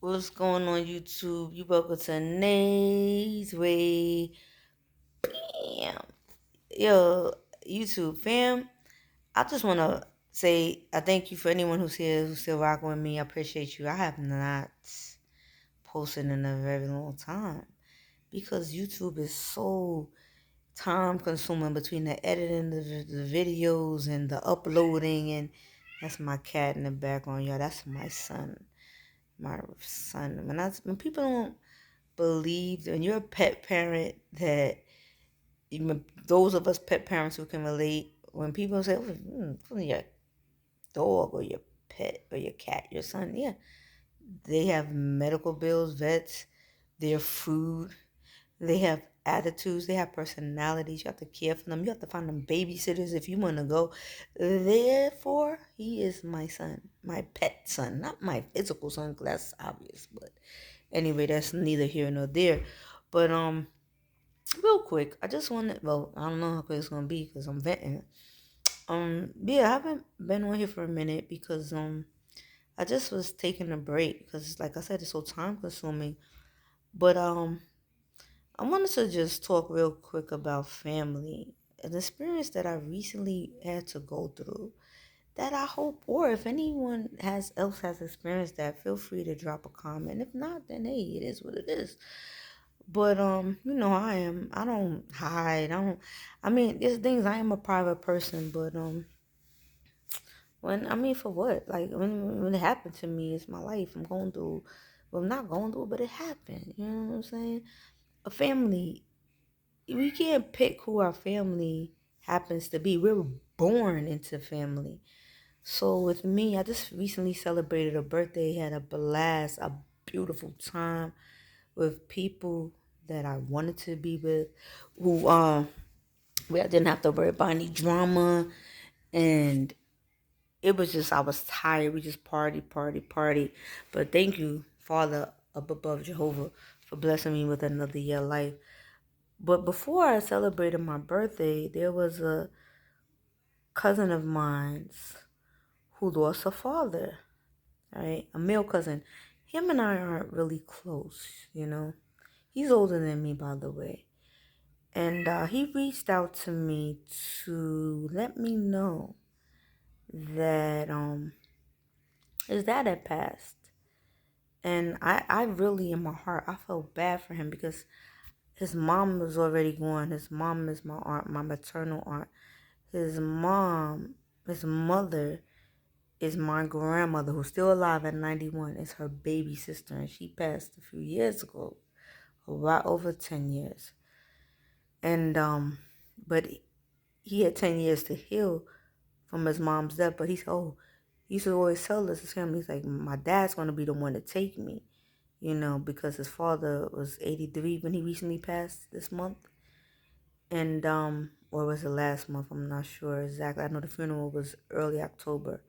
What's going on YouTube? You welcome to Nay's Way. Bam. Yo, YouTube fam. I just want to say I thank you for anyone who's here, who's still rocking with me. I appreciate you. I have not posted in a very long time because YouTube is so time consuming between the editing the videos and the uploading. And that's my cat in the background, y'all. That's my son. My son. When people don't believe when you're a pet parent that even those of us pet parents who can relate, when people say, your dog or your pet or your cat, your son, yeah, they have medical bills, vets, their food, they have attitudes, they have personalities. You have to care for them. You have to find them babysitters if you want to go. Therefore, he is my son, my pet son, not my physical son, 'cause that's obvious. But anyway, that's neither here nor there. But real quick, I just wanted, well, I don't know how quick it's gonna be because I'm venting. Yeah, I haven't been on here for a minute because I just was taking a break because, like I said, it's so time consuming. But I wanted to just talk real quick about family, an experience that I recently had to go through. That I hope, or if anyone has experienced that, feel free to drop a comment. If not, then hey, it is what it is. But you know how I am. I don't hide. I mean, there's things. I am a private person, but for what? Like when it happened to me, it's my life. I'm going through. Well, I'm not going through, but it happened. You know what I'm saying? A family. We can't pick who our family happens to be. We're born into family. So with me, I just recently celebrated a birthday. Had a blast, a beautiful time with people that I wanted to be with, who we didn't have to worry about any drama, and it was just I was tired. We just party. But thank you, Father up above Jehovah, for blessing me with another year of life. But before I celebrated my birthday, there was a cousin of mine's who lost a father. Right, a male cousin. Him and I aren't really close, you know. He's older than me, by the way. And he reached out to me to let me know that his dad had passed. And I really, in my heart, I felt bad for him because his mom was already gone. His mom is my aunt, my maternal aunt. His mom, his mother, is my grandmother, who's still alive at 91. Is her baby sister, and she passed a few years ago, about over 10 years. And but he had 10 years to heal from his mom's death. But he used to always tell us, his family, he's like, my dad's going to be the one to take me, you know, because his father was 83 when he recently passed this month. And, or was it last month? I'm not sure exactly. I know the funeral was early October.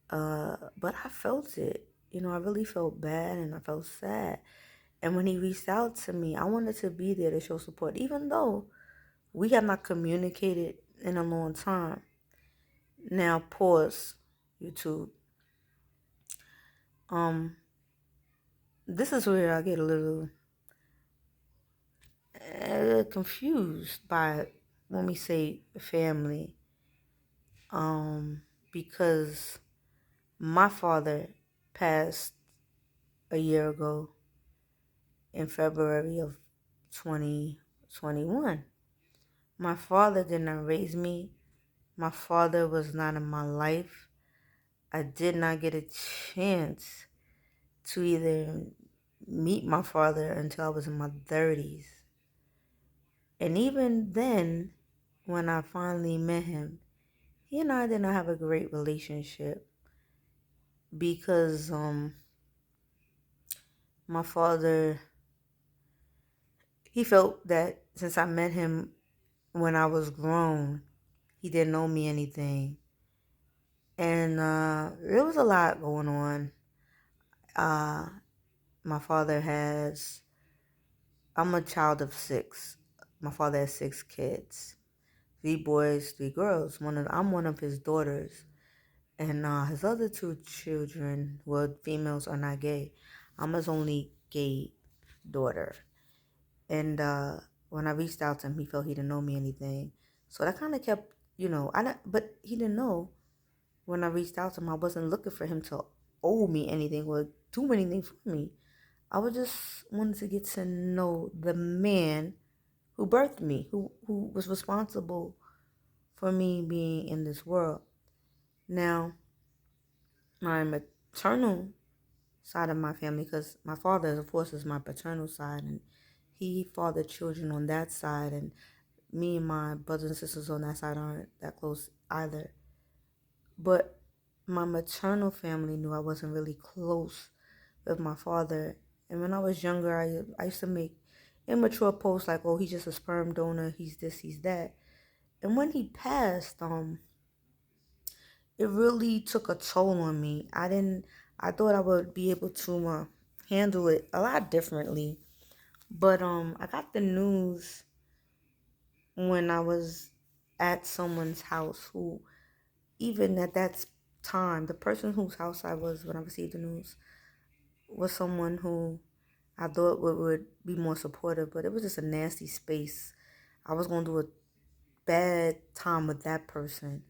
But I felt it. You know, I really felt bad and I felt sad. And when he reached out to me, I wanted to be there to show support, even though we have not communicated in a long time. Now, pause, YouTube. Um, this is where I get a little confused by when we say family. Because my father passed a year ago in February of 2021. My father did not raise me. My father was not in my life. I did not get a chance to either meet my father until I was in my 30s. And even then, when I finally met him, he and I did not have a great relationship because my father, he felt that since I met him when I was grown, he didn't owe me anything. And there was a lot going on. Uh, my father has, I'm a child of six. My father has six kids, three boys, three girls. I'm one of his daughters. And his other two children were females, are not gay. I'm his only gay daughter. And when I reached out to him, he felt he didn't know me anything. So that kind of kept, but he didn't know when I reached out to him. I wasn't looking for him to owe me anything or do anything for me. I was just wanted to get to know the man who birthed me, who was responsible for me being in this world. Now, my maternal side of my family, because my father, of course, is my paternal side, and he fathered children on that side, and me and my brothers and sisters on that side aren't that close either. But my maternal family knew I wasn't really close with my father. And when I was younger, I used to make immature posts like, oh, he's just a sperm donor, he's this, he's that. And when he passed, it really took a toll on me. I thought I would be able to handle it a lot differently. But I got the news when I was at someone's house who, even at that time, the person whose house I was when I received the news was someone who I thought would be more supportive, but it was just a nasty space. I was going through a bad time with that person,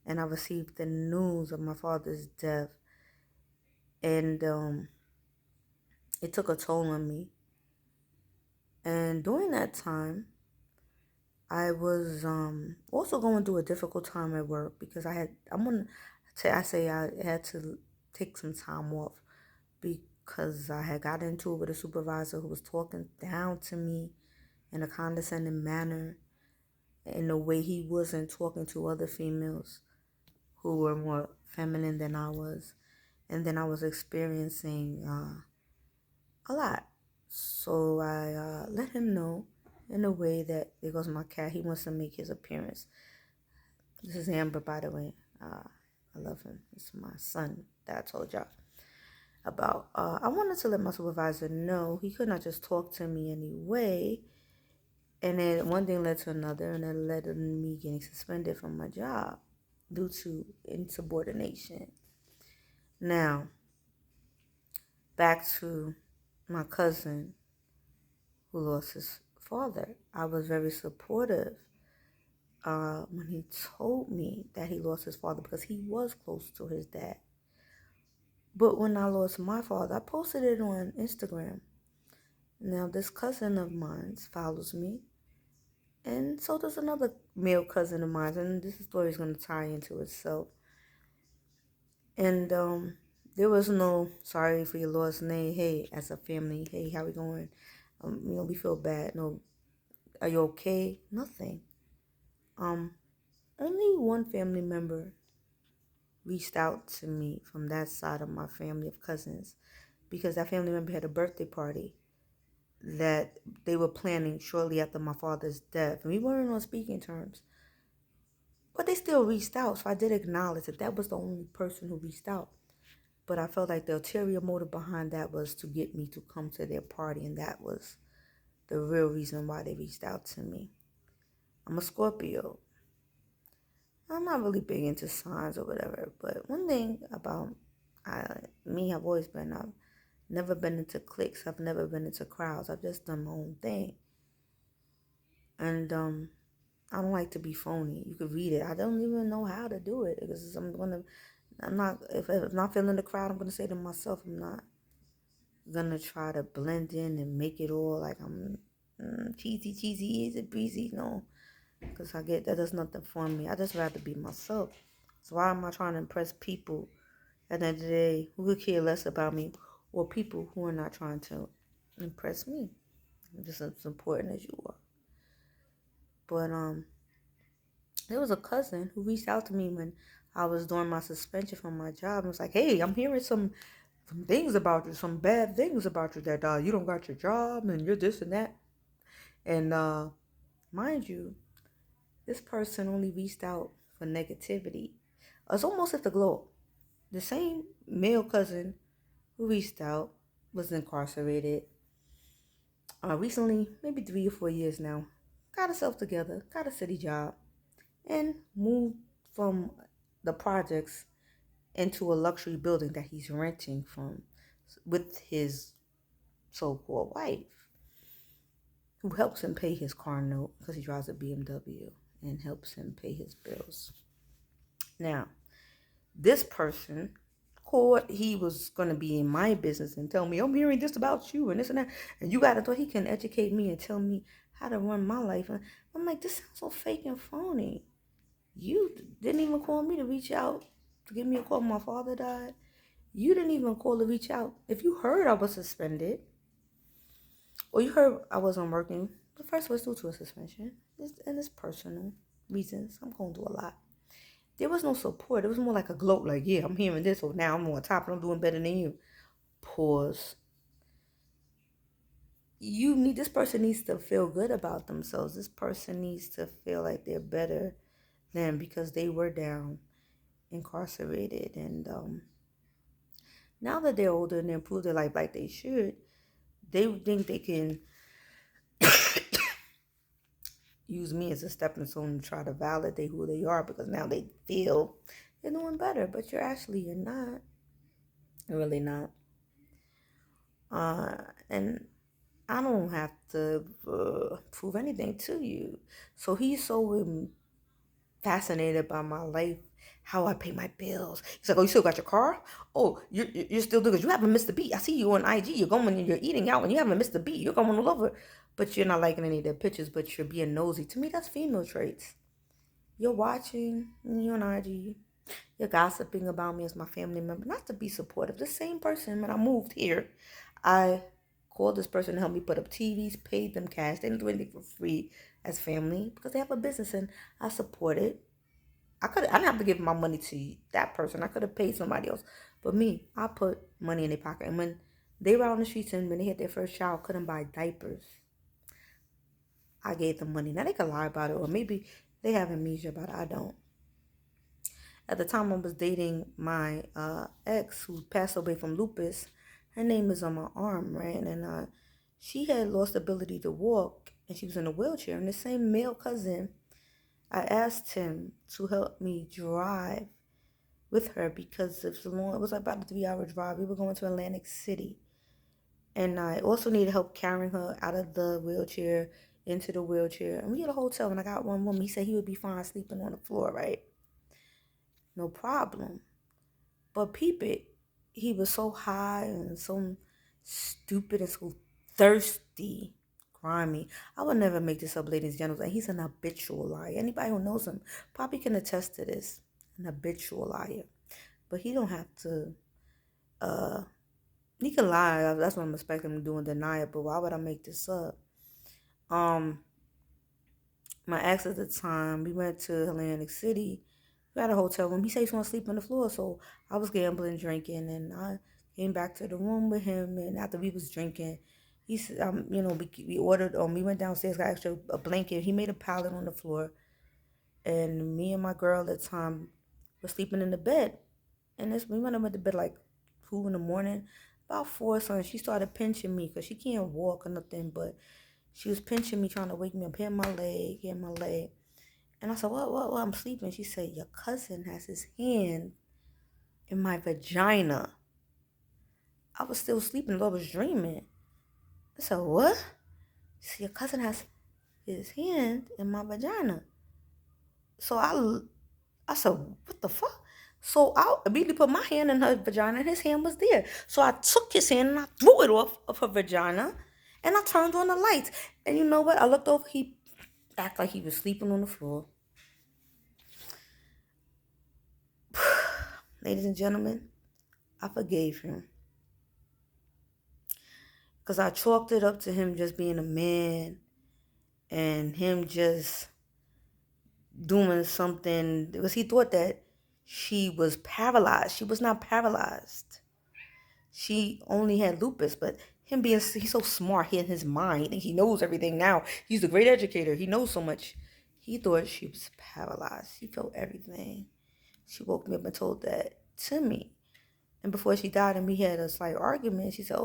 and I received the news of my father's death, and it took a toll on me. And during that time, I was also going through a difficult time at work because I had to take some time off because I had got into it with a supervisor who was talking down to me in a condescending manner, in a way he wasn't talking to other females who were more feminine than I was. And then I was experiencing a lot. So I let him know in a way that there goes my cat. He wants to make his appearance. This is Amber, by the way. I love him. It's my son that I told y'all about. I wanted to let my supervisor know he could not just talk to me anyway. And then one thing led to another, and it led to me getting suspended from my job due to insubordination. Now, back to my cousin who lost his father. I was very supportive when he told me that he lost his father because he was close to his dad. But when I lost my father, I posted it on Instagram. Now, this cousin of mine follows me, and so does another male cousin of mine, and this story is going to tie into itself. And there was no sorry for your lost name. Hey, as a family, hey, how we going? We feel bad. No, are you okay? Nothing. Um, Only one family member reached out to me from that side of my family of cousins because that family member had a birthday party that they were planning shortly after my father's death. And we weren't on speaking terms. But they still reached out, so I did acknowledge that that was the only person who reached out. But I felt like the ulterior motive behind that was to get me to come to their party, and that was the real reason why they reached out to me. I'm a Scorpio. I'm not really big into signs or whatever, but one thing about me, I've always been, I've never been into cliques, I've never been into crowds, I've just done my own thing. And I don't like to be phony. You could read it. I don't even know how to do it because if I'm not feeling the crowd, I'm gonna say to myself, I'm not gonna try to blend in and make it all like I'm cheesy, easy breezy. No, because that does nothing for me. I just rather be myself. So why am I trying to impress people at the end of the day who could care less about me, or people who are not trying to impress me? I'm just as important as you are. But there was a cousin who reached out to me when I was doing my suspension from my job and was like, "Hey, I'm hearing some things about you, some bad things about you that you don't got your job and you're this and that." And mind you, this person only reached out for negativity. It's almost at the globe. The same male cousin who reached out was incarcerated recently, maybe 3 or 4 years now. Got herself together, got a city job, and moved from the projects into a luxury building that he's renting from with his so-called wife, who helps him pay his car note because he drives a BMW and helps him pay his bills. Now, this person thought he was going to be in my business and tell me, I'm hearing this about you and this and that. And you got to thought he can educate me and tell me how to run my life. And I'm like, this sounds so fake and phony. You didn't even call me to reach out to give me a call when my father died. You didn't even call to reach out. If you heard I was suspended, or you heard I wasn't working, the first was due to a suspension. And it's personal reasons. I'm going through a lot. There was no support. It was more like a gloat, like, yeah, I'm hearing this, so now I'm on top and I'm doing better than you. Pause. This person needs to feel good about themselves. This person needs to feel like they're better than because they were down, incarcerated. And now that they're older and they improve their life like they should, they think they can use me as a stepping stone to try to validate who they are because now they feel they're doing better. But you're not. You're really not. And I don't have to prove anything to you. So he's so fascinated by my life, how I pay my bills. He's like, oh, you still got your car? Oh, you're still doing it. You haven't missed a beat. I see you on IG. You're going and you're eating out and you haven't missed a beat. You're going all over. But you're not liking any of their pictures, but you're being nosy. To me, that's female traits. You're watching, you're on IG. You're gossiping about me as my family member. Not to be supportive. The same person, when I moved here, I called this person to help me put up TVs, paid them cash. They didn't do anything for free as family because they have a business and I support it. I didn't have to give my money to that person. I could have paid somebody else. But me, I put money in their pocket. And when they were out on the streets and when they had their first child, couldn't buy diapers, I gave them money. Now they could lie about it, or maybe they have amnesia about it. I don't. At the time I was dating my ex who passed away from lupus, her name is on my arm, right? And she had lost the ability to walk and she was in a wheelchair. And the same male cousin, I asked him to help me drive with her because it was about a 3-hour drive. We were going to Atlantic City. And I also needed help carrying her out of the wheelchair into the wheelchair. And we had a hotel and I got one room. He said he would be fine sleeping on the floor, right? No problem. But peep it, he was so high and so stupid and so thirsty, grimy. I would never make this up, ladies and gentlemen. He's an habitual liar. Anybody who knows him probably can attest to this. An habitual liar. But he don't have to, he can lie. That's what I'm expecting him to do and deny it. But why would I make this up? My ex at the time, we went to Atlantic City. We had a hotel room. He said he's gonna sleep on the floor, so I was gambling, drinking, and I came back to the room with him. And after we was drinking, he said, we ordered. We went downstairs, got extra a blanket. He made a pallet on the floor, and me and my girl at the time were sleeping in the bed. And we went up to bed like 2 in the morning. About 4 or something, she started pinching me because she can't walk or nothing, but she was pinching me, trying to wake me up, hitting my leg, hitting my leg. And I said, what, I'm sleeping. She said, your cousin has his hand in my vagina. I was still sleeping, I was dreaming. I said, what? She said, your cousin has his hand in my vagina. So I said, what the fuck? So I immediately put my hand in her vagina and his hand was there. So I took his hand and I threw it off of her vagina and I turned on the lights. And you know what? I looked over, he acted like he was sleeping on the floor. Ladies and gentlemen, I forgave him. Because I chalked it up to him just being a man and him just doing something. Because he thought that she was paralyzed. She was not paralyzed. She only had lupus, but he's so smart, he in his mind, and he knows everything now. He's a great educator. He knows so much. He thought she was paralyzed. He felt everything. She woke me up and told that to me. And before she died and we had a slight argument, she said,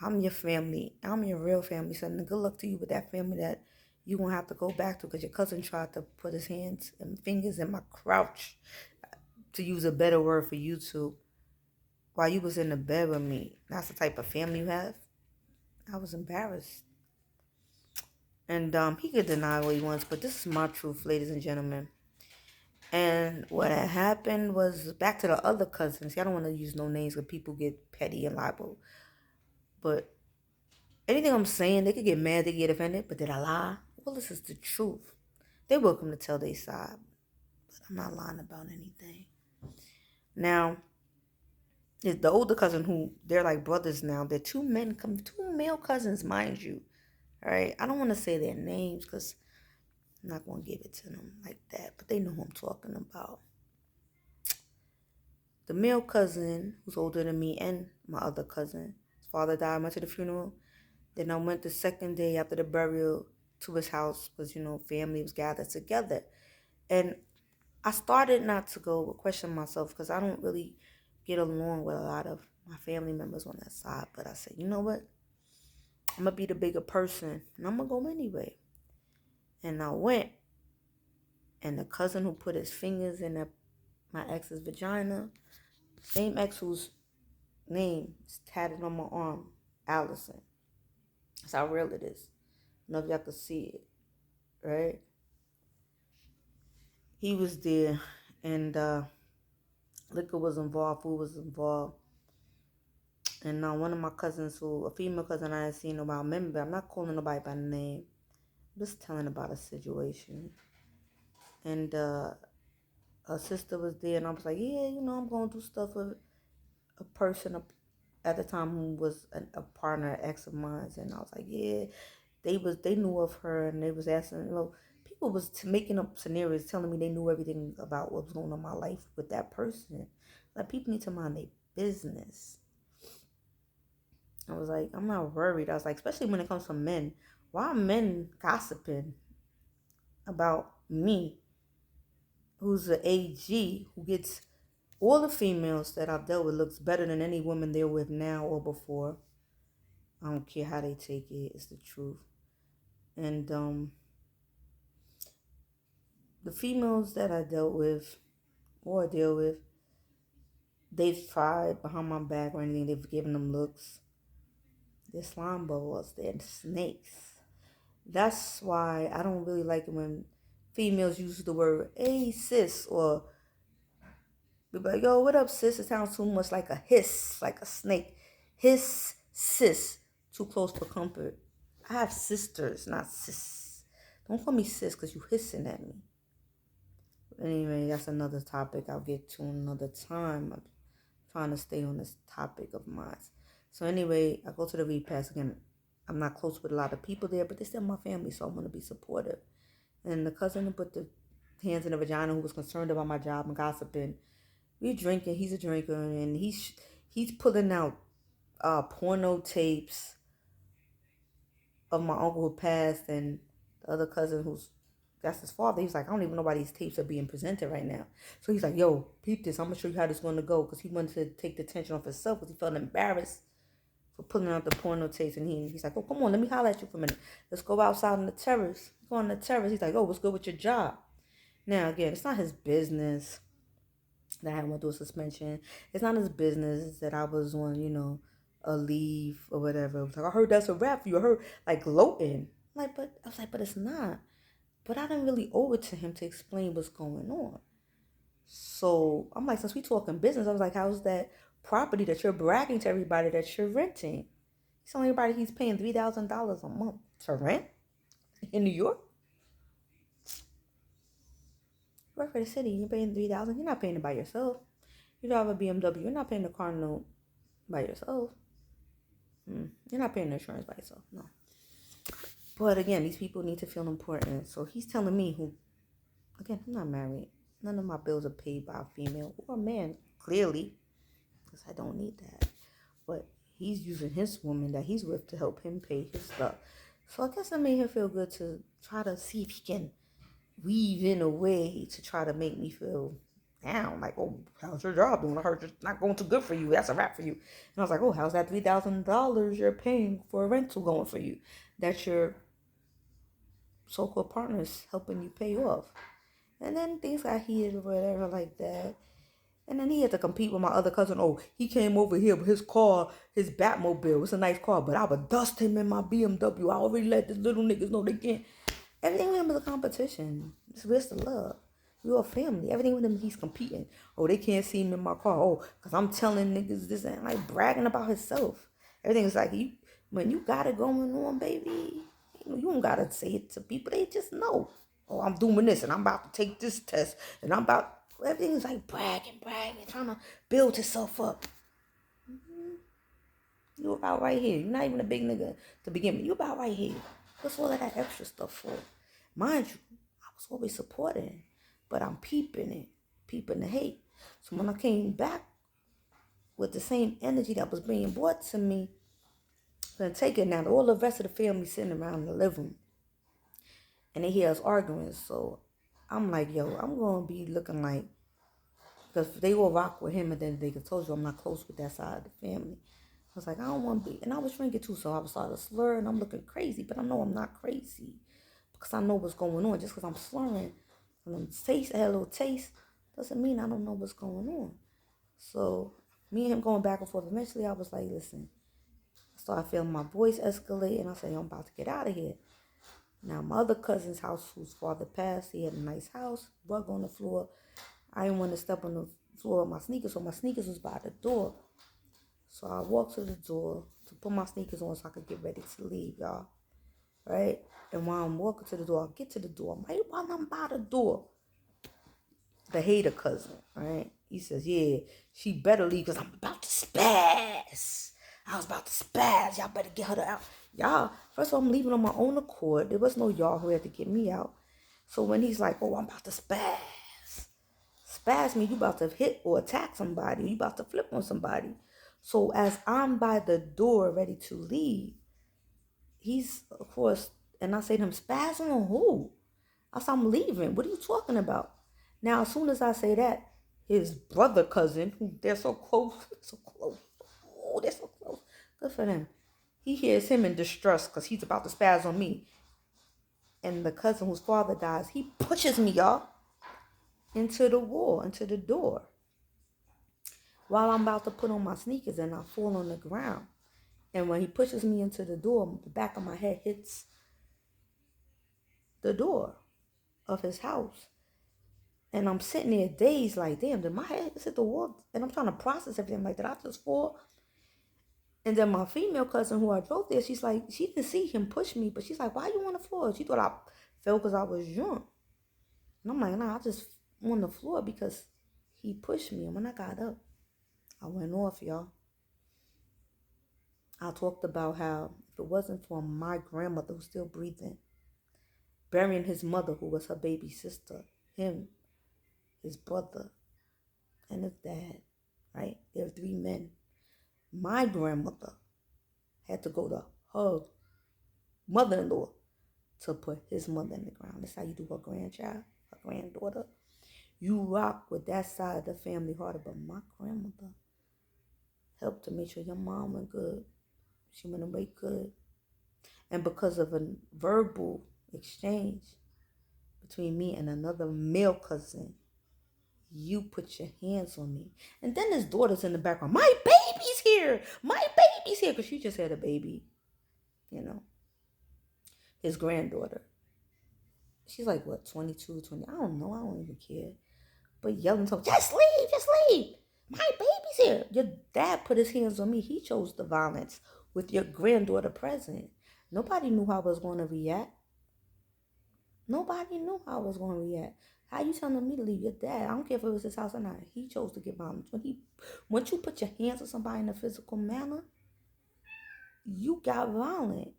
I'm your family. I'm your real family. So good luck to you with that family that you're going to have to go back to because your cousin tried to put his hands and fingers in my crotch. to use a better word for YouTube, while you was in the bed with me. That's the type of family you have. I was embarrassed. And he could deny what he wants, but this is my truth, ladies and gentlemen. And what had happened was back to the other cousins. I don't want to use no names because people get petty and liable. But anything I'm saying, they could get mad, they could get offended. But did I lie? Well, this is the truth. They're welcome to tell their side. But I'm not lying about anything. Now, the older cousin who they're like brothers now. They're two male cousins, mind you. All right. I don't want to say their names because I'm not going to give it to them like that. But they know who I'm talking about. The male cousin who's older than me and my other cousin, his father died. I went to the funeral. Then I went the second day after the burial to his house because, family was gathered together. And I started not to go question myself because I don't really get along with a lot of my family members on that side. But I said, you know what? I'm going to be the bigger person and I'm going to go anyway. And I went. And the cousin who put his fingers in my ex's vagina, same ex whose name is tatted on my arm, Allison. That's how real it is. I don't know if y'all can see it, right? He was there, and liquor was involved, food was involved. And one of my cousins, a female cousin I had seen about, remember, I'm not calling nobody by name. I'm just telling about a situation. And her sister was there, and I was like, yeah, I'm going to do stuff with a person at the time who was a partner, an ex of mine. And I was like, yeah, they knew of her, and they was asking, people was making up scenarios, telling me they knew everything about what was going on in my life with that person. Like, people need to mind their business. I was like, I'm not worried. I was like, especially when it comes from men. Why are men gossiping about me, who's an AG, who gets all the females that I've dealt with looks better than any woman they're with now or before. I don't care how they take it. It's the truth. And the females that I dealt with or deal with, they've tried behind my back or anything. They've given them looks. They're slime balls. They're snakes. That's why I don't really like it when females use the word, hey, sis, or be like, yo, what up, sis? It sounds too much like a hiss, like a snake. Hiss, sis, too close for comfort. I have sisters, not sis. Don't call me sis because you hissing at me. Anyway, that's another topic I'll get to another time. I'm trying to stay on this topic of mine. So anyway, I go to the repass again. I'm not close with a lot of people there, but they're still my family, so I'm going to be supportive. And the cousin who put the hands in the vagina, who was concerned about my job and gossiping, we drinking. He's a drinker, and he's pulling out porno tapes of my uncle who passed, and the other cousin that's his father. He's like, I don't even know why these tapes are being presented right now. So he's like, yo, peep this. I'm going to show you how this is going to go. Because he wanted to take the tension off himself because he felt embarrassed for pulling out the porno tapes. And he's like, oh, come on, let me holler at you for a minute. Let's go outside on the terrace. Go on the terrace. He's like, oh, what's good with your job? Now, again, it's not his business that I went through a suspension. It's not his business that I was on, a leave or whatever. It was like, I heard that's a rap for you. I heard, like, gloating. But it's not. But I didn't really owe it to him to explain what's going on. So I'm like, since we talking business, I was like, how's that property that you're bragging to everybody that you're renting? He's telling everybody he's paying $3,000 a month to rent in New York. You work for the city, you're paying $3,000. You're not paying it by yourself. You drive a BMW, you're not paying the car note by yourself. You're not paying the insurance by yourself, no. But again, these people need to feel important. So he's telling me again, I'm not married. None of my bills are paid by a female or a man, clearly, because I don't need that. But he's using his woman that he's with to help him pay his stuff. So I guess it made him feel good to try to see if he can weave in a way to try to make me feel down. Like, oh, how's your job doing? I heard it's not going too good for you. That's a wrap for you. And I was like, oh, how's that $3,000 you're paying for a rental going for you? That your so-called partner's helping you pay off. And then things got heated or whatever like that. And then he had to compete with my other cousin. Oh, he came over here with his car, his Batmobile. It's a nice car, but I would dust him in my BMW. I already let the little niggas know they can't. Everything with him is a competition. It's just the love. We're a family. Everything with him, he's competing. Oh, they can't see him in my car. Oh, because I'm telling niggas this and like bragging about himself. Everything is like, you, when you got it going on, baby, you don't got to say it to people. They just know. Oh, I'm doing this and I'm about to take this test and I'm about, everything is like bragging, trying to build yourself up. You about right here. You're not even a big nigga to begin with. You about right here. What's all of that extra stuff for? Mind you, I was always supporting, but I'm peeping it, peeping the hate. So when I came back with the same energy that was being brought to me, I'm take it now. All the rest of the family sitting around in the living room, and they hear us arguing. So I'm like, yo, I'm gonna be looking like, because they will rock with him, and then they told you I'm not close with that side of the family. I was like, I don't want to be, and I was drinking too, so I was starting to slur, and I'm looking crazy, but I know I'm not crazy because I know what's going on. Just because I'm slurring and I'm taste, I had a little taste, doesn't mean I don't know what's going on. So me and him going back and forth. Eventually, I was like, listen. I started feeling my voice escalate, and I said, I'm about to get out of here. Now, my other cousin's house, whose father passed, he had a nice house, rug on the floor. I didn't want to step on the floor with my sneakers, so my sneakers was by the door. So I walked to the door to put my sneakers on so I could get ready to leave, y'all. Right? And while I'm walking to the door, I get to the door. Right while I'm by the door, the hater cousin, right? He says, yeah, she better leave because I'm about to spaz. I was about to spaz. Y'all better get her out. Y'all, first of all, I'm leaving on my own accord. There was no y'all who had to get me out. So when he's like, oh, I'm about to spaz. Spaz means you about to hit or attack somebody. You about to flip on somebody. So as I'm by the door ready to leave, he's, of course, and I say to him, spazzing on who? I said, I'm leaving. What are you talking about? Now, as soon as I say that, his brother cousin, who they're so close, so close. Oh, they're so close. Good for them. He hears him in distress because he's about to spaz on me. And the cousin whose father dies, he pushes me, y'all, into the wall, into the door. While I'm about to put on my sneakers and I fall on the ground. And when he pushes me into the door, the back of my head hits the door of his house. And I'm sitting there dazed like, damn, did my head hit the wall? And I'm trying to process everything. Like, did I just fall? And then my female cousin who I drove there, she's like, she didn't see him push me, but she's like, why you on the floor? She thought I fell because I was drunk. And I'm like, nah, I just on the floor because he pushed me. And when I got up, I went off, y'all. I talked about how if it wasn't for my grandmother who's still breathing, burying his mother who was her baby sister, him, his brother, and his dad, right? There were three men. My grandmother had to go to her mother-in-law to put his mother in the ground. That's how you do her grandchild, her granddaughter. You rock with that side of the family harder, but my grandmother helped to make sure your mom went good. She went away good. And because of a verbal exchange between me and another male cousin, you put your hands on me. And then his daughter's in the background. My baby's here. My baby's here. Because she just had a baby, you know, his granddaughter. She's like, what, 22, 20? I don't know. I don't even care. But yelling to her, just leave, just leave. My baby's here. Your dad put his hands on me. He chose the violence with your granddaughter present. Nobody knew how I was going to react. Nobody knew how I was going to react. How you telling me to leave your dad? I don't care if it was his house or not. He chose to get violence. Once you put your hands on somebody in a physical manner, you got violent.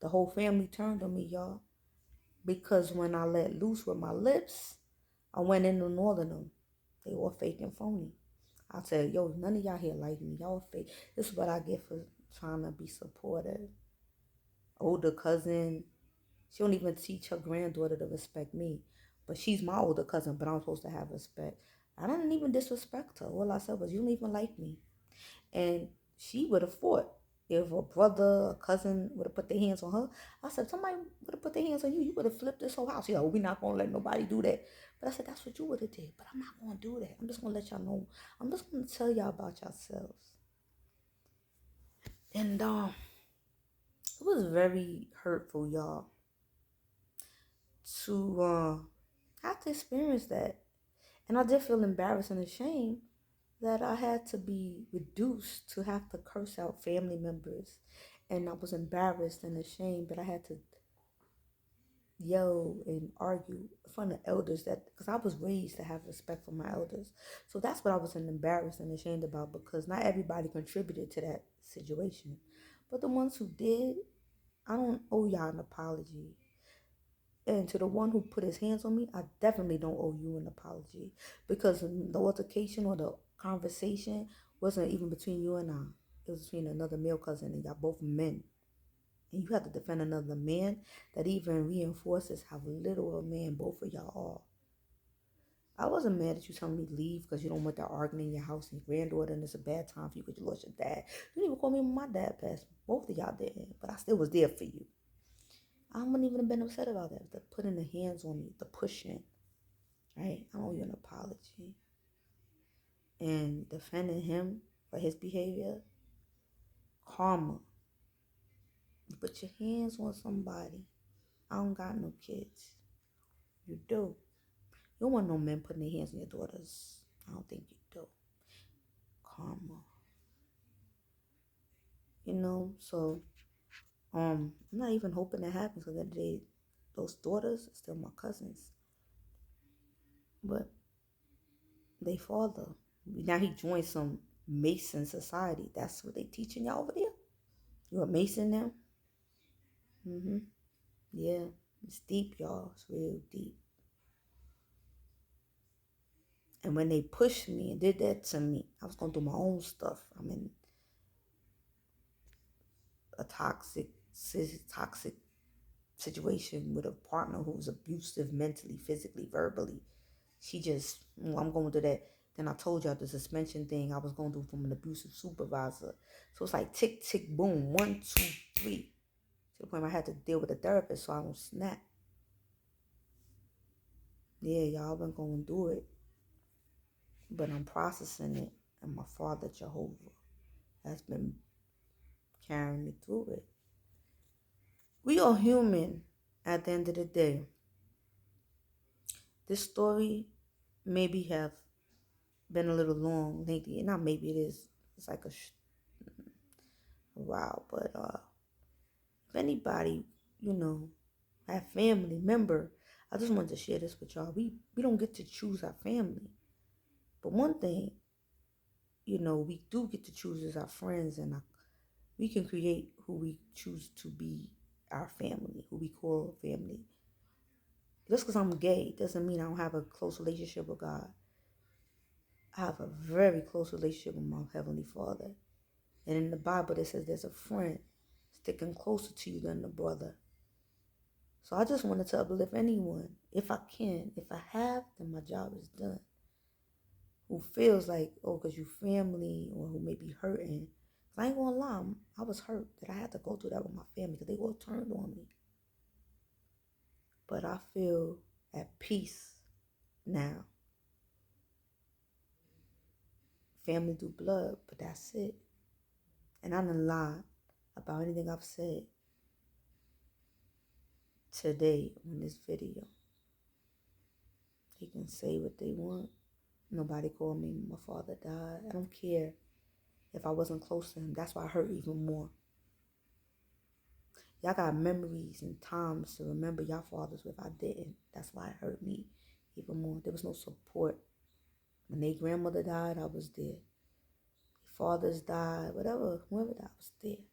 The whole family turned on me, y'all. Because when I let loose with my lips, I went in on all of them. They were fake and phony. I said, yo, none of y'all here like me. Y'all fake. This is what I get for trying to be supportive. Older cousin. She don't even teach her granddaughter to respect me. But she's my older cousin, but I'm supposed to have respect. I didn't even disrespect her. All I said was, you don't even like me. And she would have fought. If a brother, a cousin would have put their hands on her, I said, somebody would have put their hands on you, you would have flipped this whole house. You know, we're not going to let nobody do that. But I said, that's what you would have did. But I'm not going to do that. I'm just going to let y'all know. I'm just going to tell y'all about yourselves. And it was very hurtful, y'all, to have to experience that. And I did feel embarrassed and ashamed that I had to be reduced to have to curse out family members. And I was embarrassed and ashamed, but I had to yell and argue in front of elders, that because I was raised to have respect for my elders. So that's what I was embarrassed and ashamed about, because not everybody contributed to that situation. But the ones who did, I don't owe y'all an apology. And to the one who put his hands on me, I definitely don't owe you an apology, because the altercation or the conversation wasn't even between you and I. It was between another male cousin, and y'all both men. And you have to defend another man. That even reinforces how little a man both of y'all are. I wasn't mad at you telling me to leave because you don't want that arguing in your house and your granddaughter, and it's a bad time for you because you lost your dad. You didn't even call me when my dad passed. Both of y'all didn't, but I still was there for you. I wouldn't even have been upset about that. The putting the hands on me, the pushing, right? I owe you an apology. And defending him for his behavior, karma. You put your hands on somebody. I don't got no kids. You do. You don't want no men putting their hands on your daughters. I don't think you do. Karma. You know, so I'm not even hoping that happens, because at the day, those daughters are still my cousins. But they father. Now he joined some Mason society. That's what they teaching y'all over there? You a Mason now? Mm-hmm. Yeah. It's deep, y'all. It's real deep. And when they pushed me and did that to me, I was going to do my own stuff. I'm in a toxic situation with a partner who was abusive mentally, physically, verbally. She just, I'm going to do that. Then I told y'all the suspension thing I was going to do from an abusive supervisor. So it's like tick, tick, boom, 1, 2, 3. To the point where I had to deal with a therapist so I don't snap. Yeah, y'all been going through it. But I'm processing it. And my Father Jehovah has been carrying me through it. We are human at the end of the day. This story maybe have been a little long lately. Not maybe, it is. It's like a wow. But if anybody, you know, have family member, I just wanted to share this with y'all. We don't get to choose our family. But one thing, you know, we do get to choose is our friends, and we can create who we choose to be our family, who we call family. Just because I'm gay doesn't mean I don't have a close relationship with God. I have a very close relationship with my Heavenly Father. And in the Bible, it says there's a friend sticking closer to you than a brother. So I just wanted to uplift anyone, if I can. If I have, then my job is done. Who feels like, oh, because you family, or who may be hurting. I ain't gonna lie, I was hurt that I had to go through that with my family, because they all turned on me. But I feel at peace now. Family do blood, but that's it. And I done lied about anything I've said today on this video. They can say what they want. Nobody called me. My father died. I don't care if I wasn't close to him. That's why I hurt even more. Y'all got memories and times to remember y'all fathers with. I didn't. That's why it hurt me even more. There was no support. When their grandmother died, I was there. Fathers died, whatever, whoever died, I was there.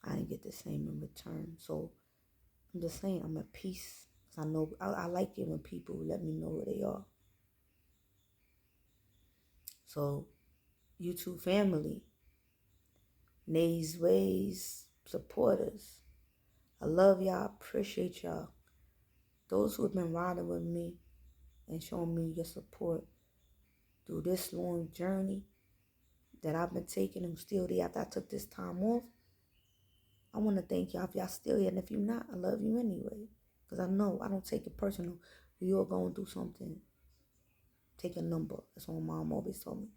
I didn't get the same in return. So I'm just saying, I'm at peace. I know I like it when people let me know who they are. So, YouTube family, Nays Ways supporters, I love y'all, appreciate y'all. Those who have been riding with me and showing me your support through this long journey, that I've been taking and still there after I took this time off. I want to thank y'all if y'all still here. And if you're not, I love you anyway. Because I know I don't take it personal. We all going through something. Take a number. That's what my mom always told me.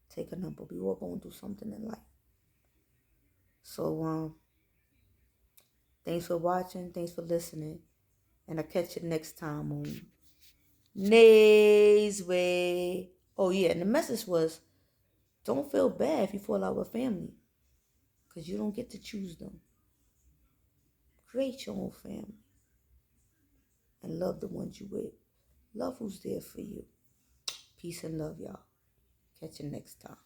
Take a number. We all going through something in life. So, thanks for watching. Thanks for listening. And I'll catch you next time on Nay's Way. Oh, yeah. And the message was, don't feel bad if you fall out with family. Because you don't get to choose them. Create your own family. And love the ones you with. Love who's there for you. Peace and love, y'all. Catch you next time.